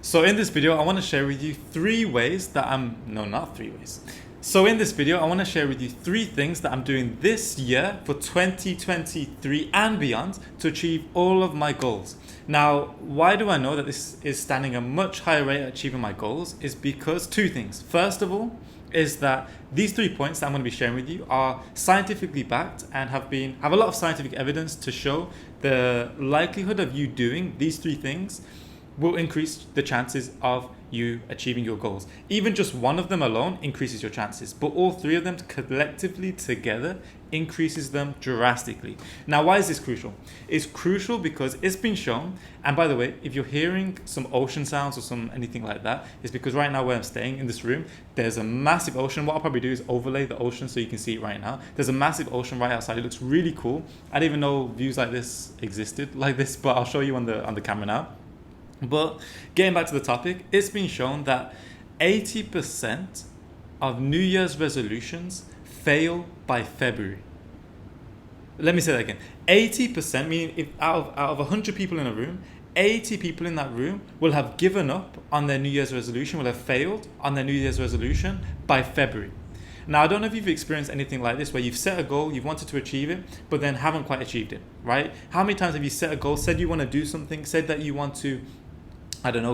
So in this video, I want to share with you three ways that no, not three ways. So in this video, I want to share with you three things that I'm doing this year for 2023 and beyond to achieve all of my goals. Now, why do I know that this is standing a much higher rate at achieving my goals? Is because two things. First of all, is that these 3 points that I'm going to be sharing with you are scientifically backed and have a lot of scientific evidence to show the likelihood of you doing these three things will increase the chances of you achieving your goals. Even just one of them alone increases your chances, but all three of them collectively together increases them drastically. Now, why is this crucial? It's crucial because it's been shown, and by the way, if you're hearing some ocean sounds or anything like that, it's because right now where I'm staying in this room, there's a massive ocean. What I'll probably do is overlay the ocean so you can see it right now. There's a massive ocean right outside. It looks really cool. I didn't even know views like this existed like this, but I'll show you on the camera now. But getting back to the topic, it's been shown that 80% of New Year's resolutions fail by February. Let me say that again. 80%, meaning if out of 100 people in a room, 80 people in that room will have given up on their New Year's resolution, will have failed on their New Year's resolution by February. Now, I don't know if you've experienced anything like this where you've set a goal, you've wanted to achieve it, but then haven't quite achieved it, right? How many times have you set a goal, said you want to do something, said that you want to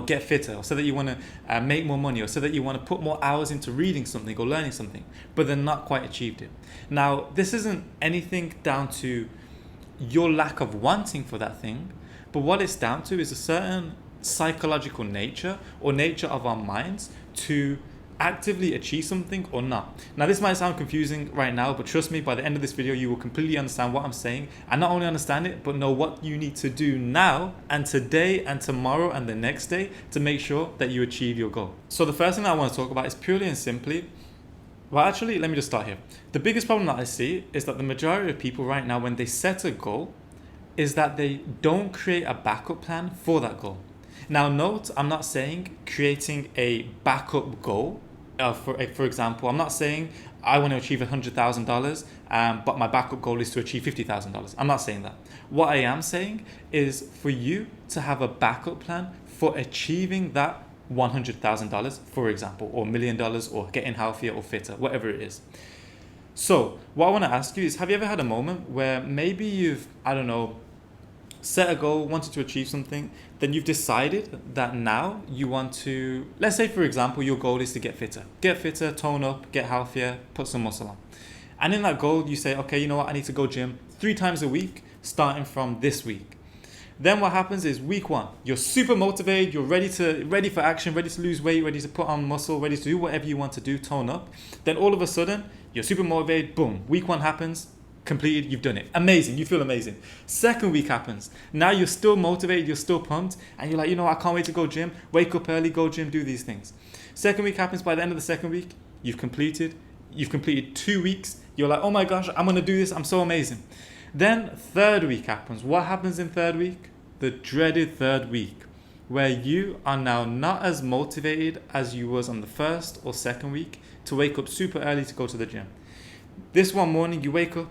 get fitter, or so that you want to make more money, or so that you want to put more hours into reading something or learning something, but then not quite achieved it. Now, this isn't anything down to your lack of wanting for that thing, but what it's down to is a certain psychological nature or nature of our minds to actively achieve something or not. Now, this might sound confusing right now, but trust me, by the end of this video, you will completely understand what I'm saying, and not only understand it, but know what you need to do now and today and tomorrow and the next day to make sure that you achieve your goal. So the first thing I want to talk about is purely and simply, well, actually, let me just start here. The biggest problem that I see is that the majority of people right now, when they set a goal, is that they don't create a backup plan for that goal. Now, note, I'm not saying creating a backup goal. For example, I'm not saying I want to achieve $100,000, but my backup goal is to achieve $50,000. I'm not saying that. What I am saying is for you to have a backup plan for achieving that $100,000, for example, or $1 million, or getting healthier or fitter, whatever it is. So what I want to ask you is, have you ever had a moment where maybe you've, set a goal, wanted to achieve something, then you've decided that now you want to, let's say for example, your goal is to get fitter, tone up, get healthier, put some muscle on. And in that goal, you say, okay, you know what, I need to go gym 3 times a week, starting from this week. Then what happens is week 1, you're super motivated, you're ready for action, ready to lose weight, ready to put on muscle, ready to do whatever you want to do, tone up. Then all of a sudden, you're super motivated, boom, week 1 happens, completed, you've done it. Amazing, you feel amazing. Second week happens. Now you're still motivated, you're still pumped, and you're like, I can't wait to go gym, wake up early, go gym, do these things. Second week happens. By the end of the second week, you've completed 2 weeks. You're like, oh my gosh, I'm gonna do this, I'm so amazing. Then third week happens. What happens in third week? The dreaded third week, where you are now not as motivated as you was on the first or second week to wake up super early to go to the gym. This one morning you wake up,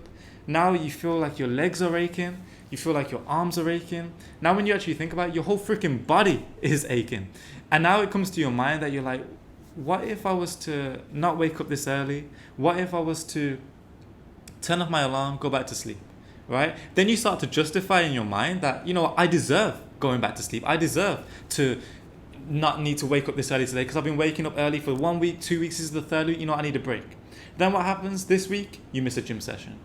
now you feel like your legs are aching, you feel like your arms are aching. Now when you actually think about it, your whole freaking body is aching. And now it comes to your mind that you're like, what if I was to not wake up this early? What if I was to turn off my alarm, go back to sleep, right? Then you start to justify in your mind that, I deserve going back to sleep. I deserve to not need to wake up this early today because I've been waking up early for 1 week, 2 weeks, this is the third week, I need a break. Then what happens this week? You miss a gym session.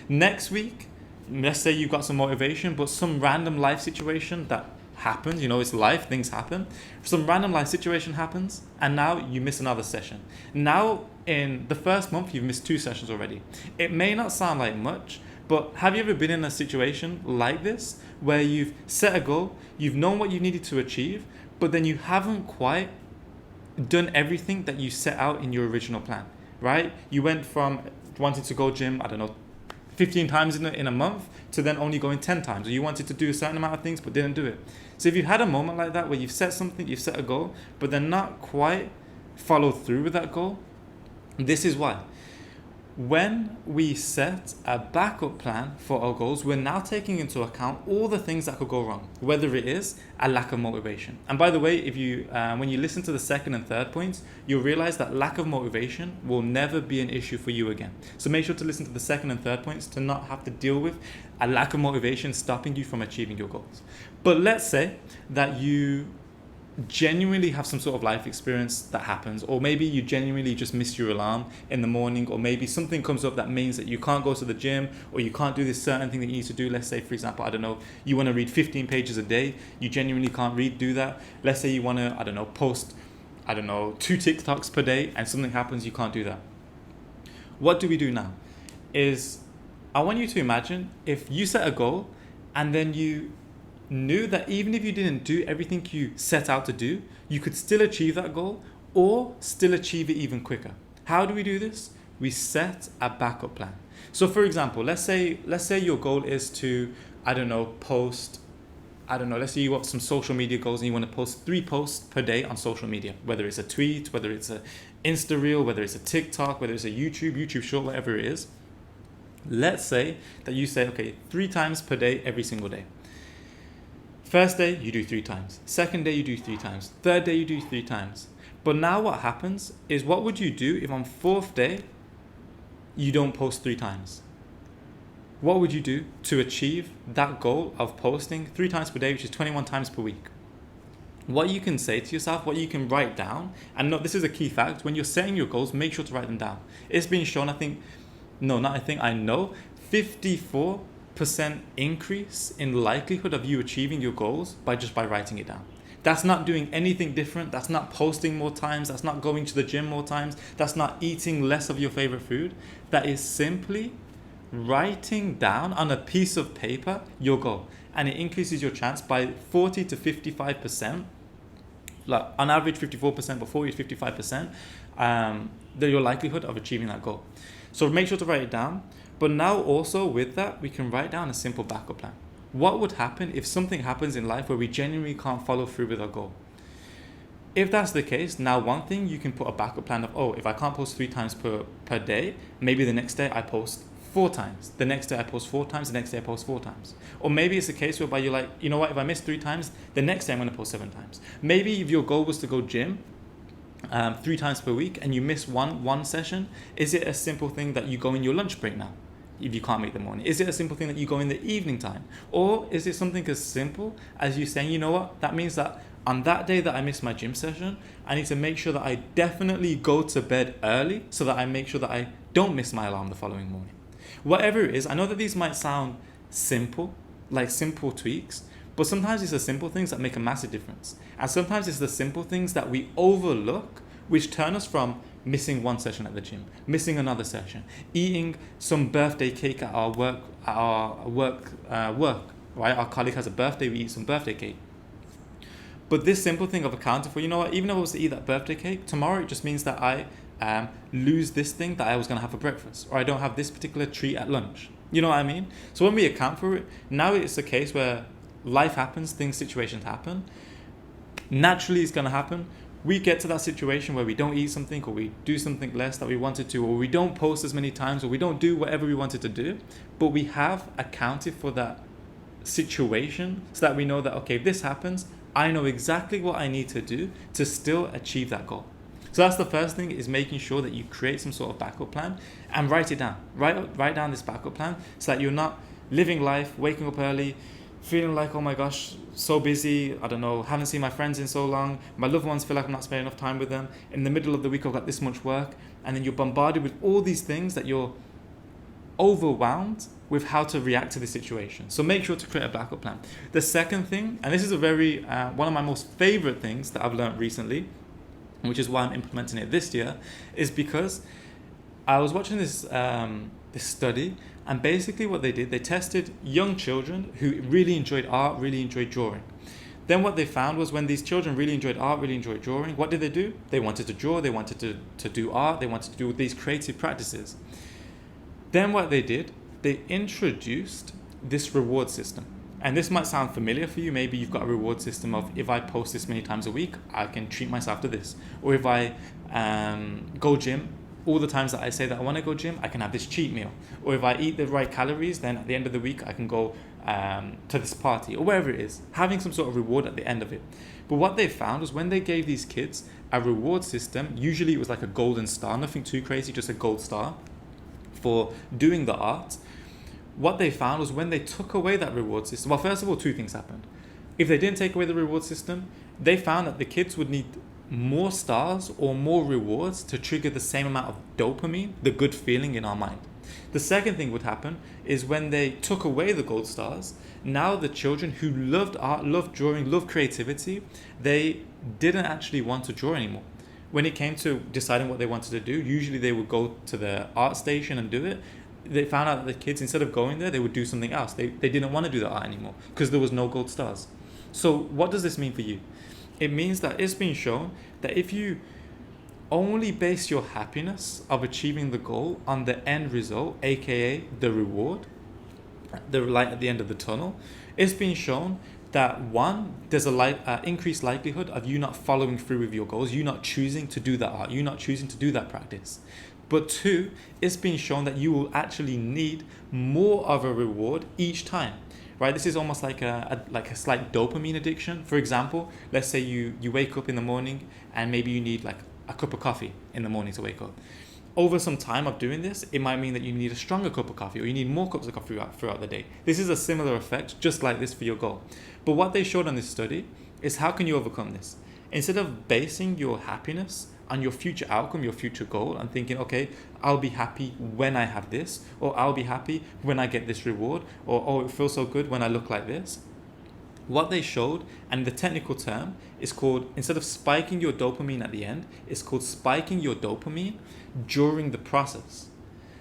Next week, let's say you've got some motivation, but some random life situation that happens, it's life, things happen. Some random life situation happens, and now you miss another session. Now, in the first month, you've missed 2 sessions already. It may not sound like much, but have you ever been in a situation like this, where you've set a goal, you've known what you needed to achieve, but then you haven't quite done everything that you set out in your original plan, right? You went from wanting to go gym, 15 times in a month to then only going 10 times. Or you wanted to do a certain amount of things but didn't do it. So if you've had a moment like that where you've set something, you've set a goal, but then not quite follow through with that goal, this is why. when we set a backup plan for our goals, we're now taking into account all the things that could go wrong, whether it is a lack of motivation. And by the way, if you when you listen to the second and third points, you'll realize that lack of motivation will never be an issue for you again. So make sure to listen to the second and third points to not have to deal with a lack of motivation stopping you from achieving your goals. But let's say that you genuinely have some sort of life experience that happens, or maybe you genuinely just miss your alarm in the morning, or maybe something comes up that means that you can't go to the gym, or you can't do this certain thing that you need to do. Let's say, for example, I don't know, you want to read 15 pages a day, you genuinely can't do that. Let's say you want to, post 2 TikToks per day, and something happens, you can't do that. What do we do now is, I want you to imagine if you set a goal and then you knew that even if you didn't do everything you set out to do, you could still achieve that goal, or still achieve it even quicker. How do we do this? We set a backup plan. So for example, let's say your goal is to, post, let's say you want some social media goals and you want to post 3 posts per day on social media, whether it's a tweet, whether it's a Insta reel, whether it's a TikTok, whether it's a YouTube short, whatever it is. Let's say that you say, okay, 3 times per day, every single day. First day, you do 3 times. Second day, you do 3 times. Third day, you do 3 times. But now what happens is, what would you do if on 4th day, you don't post 3 times? What would you do to achieve that goal of posting 3 times per day, which is 21 times per week? What you can say to yourself, what you can write down, and no, this is a key fact, when you're setting your goals, make sure to write them down. It's been shown, I know, 54% increase in likelihood of you achieving your goals by writing it down. That's not doing anything different. That's not posting more times. That's not going to the gym more times. That's not eating less of your favorite food. That is simply writing down on a piece of paper your goal, and it increases your chance by 40 to 55%. Like on average 54%, but 40 to 55%, your likelihood of achieving that goal. So make sure to write it down. But now also with that, we can write down a simple backup plan. What would happen if something happens in life where we genuinely can't follow through with our goal? If that's the case, now one thing, you can put a backup plan of, if I can't post 3 times per day, maybe the next day I post 4 times. The next day I post 4 times, the next day I post 4 times. Or maybe it's a case whereby you're like, you know what, if I miss 3 times, the next day I'm going to post 7 times. Maybe if your goal was to go gym 3 times per week and you miss one session, is it a simple thing that you go in your lunch break now? If you can't make the morning, is it a simple thing that you go in the evening time? Or is it something as simple as you saying, you know what, that means that on that day that I miss my gym session, I need to make sure that I definitely go to bed early so that I make sure that I don't miss my alarm the following morning. Whatever it is, I know that these might sound simple, like simple tweaks, but sometimes it's the simple things that make a massive difference. And sometimes it's the simple things that we overlook, which turn us from missing 1 session at the gym, missing another session, eating some birthday cake at our work, right? Our colleague has a birthday, we eat some birthday cake. But this simple thing of accounting for, you know what, even if I was to eat that birthday cake, tomorrow it just means that I lose this thing that I was going to have for breakfast, or I don't have this particular treat at lunch. You know what I mean? So when we account for it, now it's a case where life happens, situations happen. Naturally it's going to happen. We get to that situation where we don't eat something, or we do something less that we wanted to, or we don't post as many times, or we don't do whatever we wanted to do, but we have accounted for that situation so that we know that, okay, if this happens, I know exactly what I need to do to still achieve that goal. So that's the first thing, is making sure that you create some sort of backup plan and write it down. Write down this backup plan so that you're not living life, waking up early, feeling like, oh my gosh, so busy, haven't seen my friends in so long, my loved ones feel like I'm not spending enough time with them, in the middle of the week I've got this much work, and then you're bombarded with all these things that you're overwhelmed with how to react to the situation. So make sure to create a backup plan. The second thing, and this is a very one of my most favorite things that I've learned recently, which is why I'm implementing it this year, is because I was watching this study, and basically what they did, they tested young children who really enjoyed art, really enjoyed drawing. Then what they found was, when these children really enjoyed art, really enjoyed drawing, what did they do? They wanted to draw, they wanted to do art, they wanted to do these creative practices. Then what they did, they introduced this reward system. And this might sound familiar for you. Maybe you've got a reward system of, if I post this many times a week, I can treat myself to this. Or if I go gym all the times that I say that I want to go gym, I can have this cheat meal. Or if I eat the right calories, then at the end of the week, I can go to this party or wherever it is, having some sort of reward at the end of it. But what they found was when they gave these kids a reward system, usually it was like a golden star, nothing too crazy, just a gold star for doing the art. What they found was when they took away that reward system, well, first of all, two things happened. If they didn't take away the reward system, they found that the kids would need more stars or more rewards to trigger the same amount of dopamine, the good feeling in our mind. The second thing would happen is when they took away the gold stars, now the children who loved art, loved drawing, loved creativity, they didn't actually want to draw anymore. When it came to deciding what they wanted to do, usually they would go to the art station and do it. They found out that the kids, instead of going there, they would do something else. They didn't want to do the art anymore because there was no gold stars. So what does this mean for you? It means that it's been shown that if you only base your happiness of achieving the goal on the end result, aka the reward, the light at the end of the tunnel, it's been shown that one, there's a increased likelihood of you not following through with your goals, you not choosing to do that art, you not choosing to do that practice. But two, it's been shown that you will actually need more of a reward each time. Right, this is almost like a slight dopamine addiction. For example, let's say you wake up in the morning and maybe you need like a cup of coffee in the morning to wake up. Over some time of doing this, it might mean that you need a stronger cup of coffee or you need more cups of coffee throughout the day. This is a similar effect, just like this for your goal. But what they showed on this study is how can you overcome this? Instead of basing your happiness on your future outcome, your future goal, and thinking, okay, I'll be happy when I have this, or I'll be happy when I get this reward, or oh, it feels so good when I look like this. What they showed, and the technical term is called, instead of spiking your dopamine at the end, it's called spiking your dopamine during the process.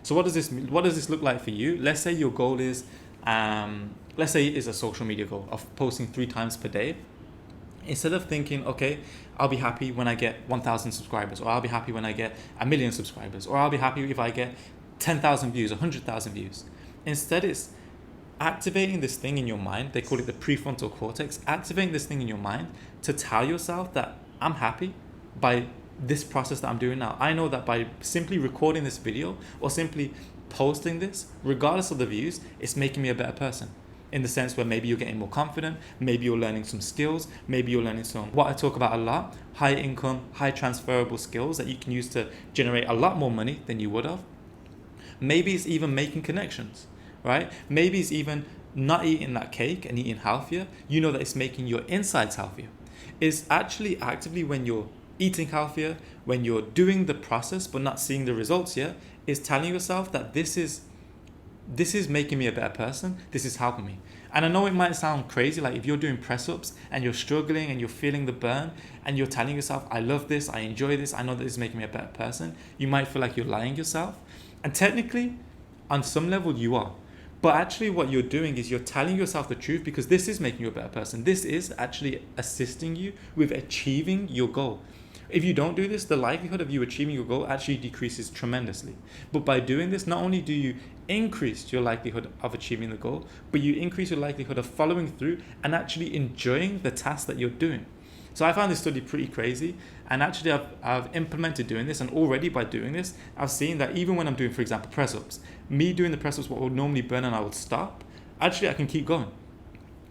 So what does this look like for you? Let's say your goal is, let's say it is a social media goal of posting 3 times per day. Instead of thinking, okay, I'll be happy when I get 1,000 subscribers, or I'll be happy when I get 1 million subscribers, or I'll be happy if I get 10,000 views, 100,000 views. Instead, it's activating this thing in your mind. They call it the prefrontal cortex. Activating this thing in your mind to tell yourself that I'm happy by this process that I'm doing now. I know that by simply recording this video or simply posting this, regardless of the views, it's making me a better person. In the sense where maybe you're getting more confident, maybe you're learning some skills, maybe you're learning some, what I talk about a lot, high income, high transferable skills that you can use to generate a lot more money than you would have. Maybe it's even making connections, right? Maybe it's even not eating that cake and eating healthier. You know that it's making your insides healthier. It's actually actively when you're eating healthier, when you're doing the process but not seeing the results yet, is telling yourself that this is making me a better person. This is helping me. And I know it might sound crazy, like if you're doing press-ups and you're struggling and you're feeling the burn and you're telling yourself, I love this, I enjoy this, I know that this is making me a better person, you might feel like you're lying yourself. And technically, on some level, you are. But actually what you're doing is you're telling yourself the truth because this is making you a better person. This is actually assisting you with achieving your goal. If you don't do this, the likelihood of you achieving your goal actually decreases tremendously. But by doing this, not only do you increase your likelihood of achieving the goal, but you increase your likelihood of following through and actually enjoying the task that you're doing. So I found this study pretty crazy, and actually I've implemented doing this, and already by doing this, I've seen that even when I'm doing, for example, press-ups, me doing the press-ups, what would normally burn and I would stop, actually I can keep going.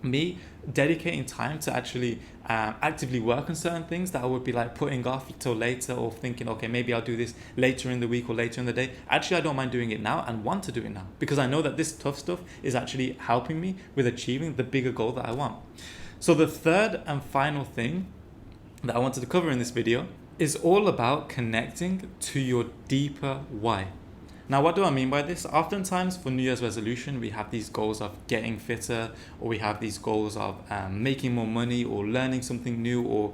Me dedicating time to actually actively work on certain things that I would be like putting off till later, or thinking, okay, maybe I'll do this later in the week or later in the day. Actually, I don't mind doing it now and want to do it now because I know that this tough stuff is actually helping me with achieving the bigger goal that I want. So the third and final thing that I wanted to cover in this video is all about connecting to your deeper why. Now, what do I mean by this? Oftentimes for New Year's resolution, we have these goals of getting fitter, or we have these goals of making more money, or learning something new, or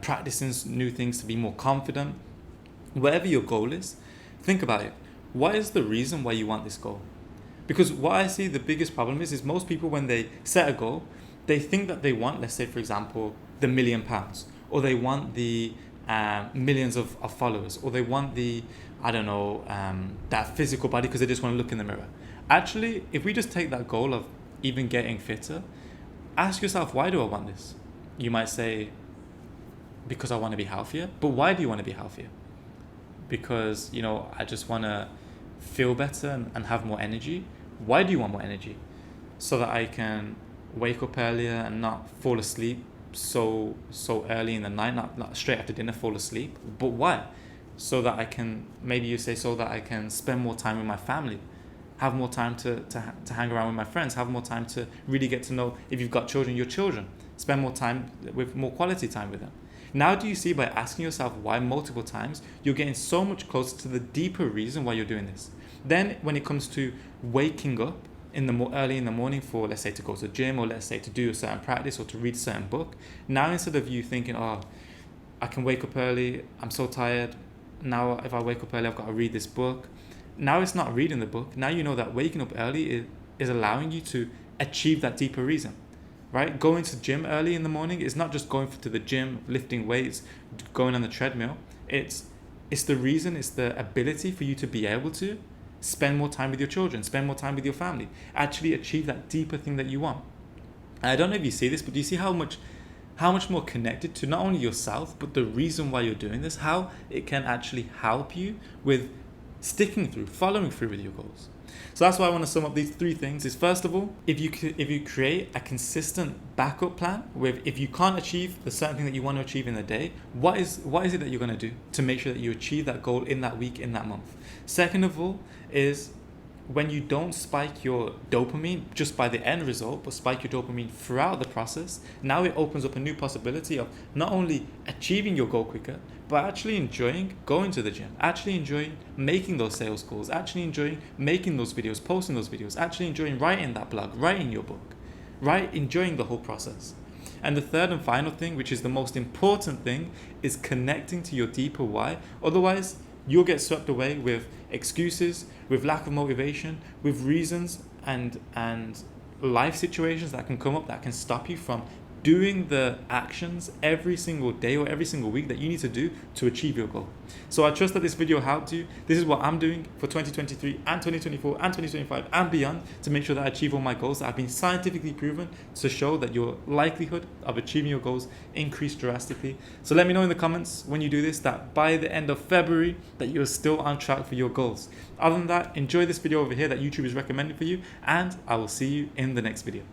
practicing new things to be more confident. Whatever your goal is, think about it. What is the reason why you want this goal? Because what I see the biggest problem is most people, when they set a goal, they think that they want, let's say, for example, the £1 million, or they want the millions of followers, or they want the, I don't know, that physical body because they just want to look in the mirror. Actually, if we just take that goal of even getting fitter, ask yourself, why do I want this? You might say, because I want to be healthier. But why do you want to be healthier? because, I just want to feel better and have more energy. Why do you want more energy? So that I can wake up earlier and not fall asleep so early in the night, not straight after dinner fall asleep. But why? So that I can, maybe you say, so that I can spend more time with my family, have more time to hang around with my friends, have more time to really get to know, if you've got children, your children, spend more time with more quality time with them. Now do you see, by asking yourself why multiple times, you're getting so much closer to the deeper reason why you're doing this. Then when it comes to waking up early in the morning for, let's say, to go to the gym, or let's say to do a certain practice or to read a certain book, now instead of you thinking, oh, I can wake up early, I'm so tired, now if I wake up early I've got to read this book. Now it's not reading the book. Now you know that waking up early is allowing you to achieve that deeper reason, right? Going to the gym early in the morning is not just going to the gym, lifting weights, going on the treadmill. It's the reason, it's the ability for you to be able to spend more time with your children, spend more time with your family, actually achieve that deeper thing that you want. And I don't know if you see this, but do you see how much more connected to not only yourself, but the reason why you're doing this, how it can actually help you with sticking through, following through with your goals. So that's why I want to sum up these three things. Is first of all, if you create a consistent backup plan with, if you can't achieve the certain thing that you want to achieve in the day, what is it that you're going to do to make sure that you achieve that goal in that week, in that month? Second of all is, when you don't spike your dopamine just by the end result, but spike your dopamine throughout the process, now it opens up a new possibility of not only achieving your goal quicker, but actually enjoying going to the gym, actually enjoying making those sales calls, actually enjoying making those videos, posting those videos, actually enjoying writing that blog, writing your book, right? Enjoying the whole process. And the third and final thing, which is the most important thing, is connecting to your deeper why. Otherwise, you'll get swept away with excuses, with lack of motivation, with reasons and life situations that can come up that can stop you from doing the actions every single day or every single week that you need to do to achieve your goal. So I trust that this video helped you. This is what I'm doing for 2023 and 2024 and 2025 and beyond to make sure that I achieve all my goals that have been scientifically proven to show that your likelihood of achieving your goals increase drastically. So let me know in the comments when you do this, that by the end of February that you're still on track for your goals. Other than that, enjoy this video over here that YouTube is recommending for you, and I will see you in the next video.